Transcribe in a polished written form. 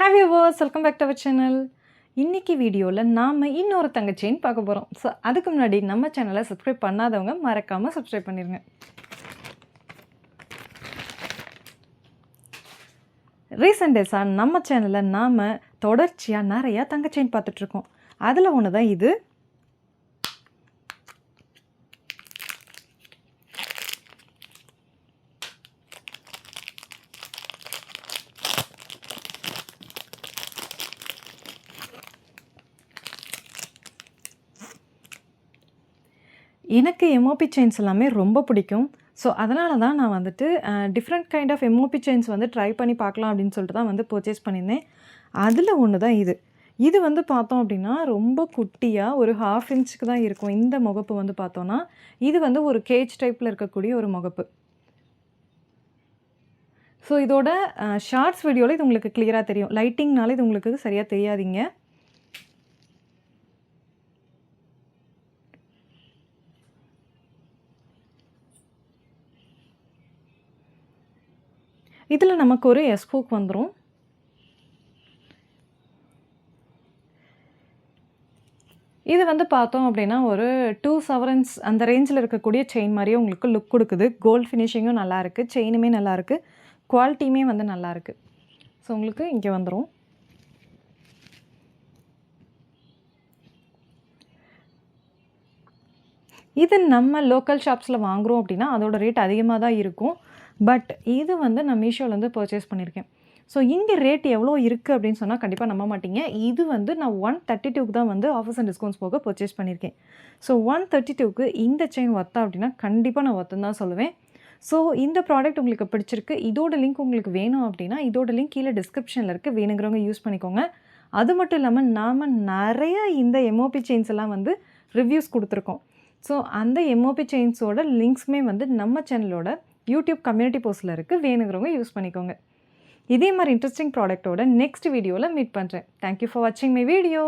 Hi viewers, welcome back to our channel. இன்றைக்கி வீடியோவில் நாம் இன்னொரு தங்க செயின் பார்க்க போகிறோம். ஸோ அதுக்கு முன்னாடி நம்ம சேனலை சப்ஸ்கிரைப் பண்ணாதவங்க மறக்காமல் சப்ஸ்கிரைப் பண்ணிடுங்க. ரீசெண்ட் டேஸாக நம்ம சேனலில் நாம் தொடர்ச்சியாக நிறையா தங்க செயின் பார்த்துட்ருக்கோம். அதில் ஒன்று தான் இது. எனக்கு எம்ஓபி செயின்ஸ் எல்லாமே ரொம்ப பிடிக்கும். ஸோ அதனால தான் நான் வந்துட்டு different kind of MOP chains வந்து ட்ரை பண்ணி பார்க்கலாம் அப்படின்னு சொல்லிட்டு தான் வந்து பர்ச்சேஸ் பண்ணியிருந்தேன். அதில் ஒன்று தான் இது. இது வந்து பார்த்தோம் அப்படின்னா ரொம்ப குட்டியாக ஒரு 1/2 இன்ச்சுக்கு தான் இருக்கும். இந்த முகப்பு வந்து பார்த்தோன்னா இது வந்து ஒரு கேஜ் டைப்பில் இருக்கக்கூடிய ஒரு முகப்பு. ஸோ இதோட ஷார்ட்ஸ் வீடியோவில் இது உங்களுக்கு கிளியராக தெரியும். லைட்டிங்னால இது உங்களுக்கு சரியாக தெரியாதீங்க. இதில் நமக்கு ஒரு எஸ் ஹூக் வந்துடும். இது வந்து பார்த்தோம் அப்படின்னா ஒரு 2 சவரன்ஸ் அந்த ரேஞ்சில் இருக்கக்கூடிய செயின் மாதிரியே உங்களுக்கு லுக் கொடுக்குது. கோல்ட் ஃபினிஷிங்கும் நல்லாயிருக்கு, செயினுமே நல்லாயிருக்கு, குவாலிட்டியுமே வந்து நல்லாயிருக்கு. ஸோ உங்களுக்கு இங்கே வந்துடும். இது நம்ம லோக்கல் ஷாப்ஸில் வாங்குகிறோம் அப்படின்னா அதோட ரேட் அதிகமாக தான் இருக்கும். பட் இது வந்து நான் மீஷோலேருந்து பர்ச்சேஸ் பண்ணியிருக்கேன். ஸோ இங்கே ரேட் எவ்வளோ இருக்குது அப்படின்னு சொன்னால் கண்டிப்பாக நம்ப மாட்டீங்க. இது வந்து நான் 132க்கு தான் வந்து ஆஃபர்ஸ் அண்ட் டிஸ்கவுண்ட்ஸ் போக பர்ச்சேஸ் பண்ணியிருக்கேன். ஸோ 132க்கு இந்த செயின் ஒர்த்தா அப்படின்னா கண்டிப்பாக நான் ஒர்த்துன்னு தான் சொல்லுவேன். ஸோ இந்த ப்ராடக்ட் உங்களுக்கு பிடிச்சிருக்கு, இதோட லிங்க் உங்களுக்கு வேணும் அப்படின்னா இதோட லிங்க் கீழே டிஸ்கிரிப்ஷனில் இருக்குது, வேணுங்கிறவங்க யூஸ் பண்ணிக்கோங்க. அது மட்டும் இல்லாமல் நாம் நிறையா இந்த எம்ஓபி செயின்ஸ் எல்லாம் வந்து ரிவ்யூஸ் கொடுத்துருக்கோம். ஸோ அந்த எம்ஓபி செயின்ஸோட லிங்க்ஸுமே வந்து நம்ம சேனலோட யூடியூப் கம்யூனிட்டி போஸ்ட்டில் இருக்குது, வேணுங்கிறவங்க யூஸ் பண்ணிக்கோங்க. இதே மாதிரி இன்ட்ரெஸ்டிங் ப்ராடக்ட்டோட நெக்ஸ்ட் வீடியோவில் மீட் பண்ணுறேன். தேங்க்யூ ஃபார் வாட்சிங் மை வீடியோ.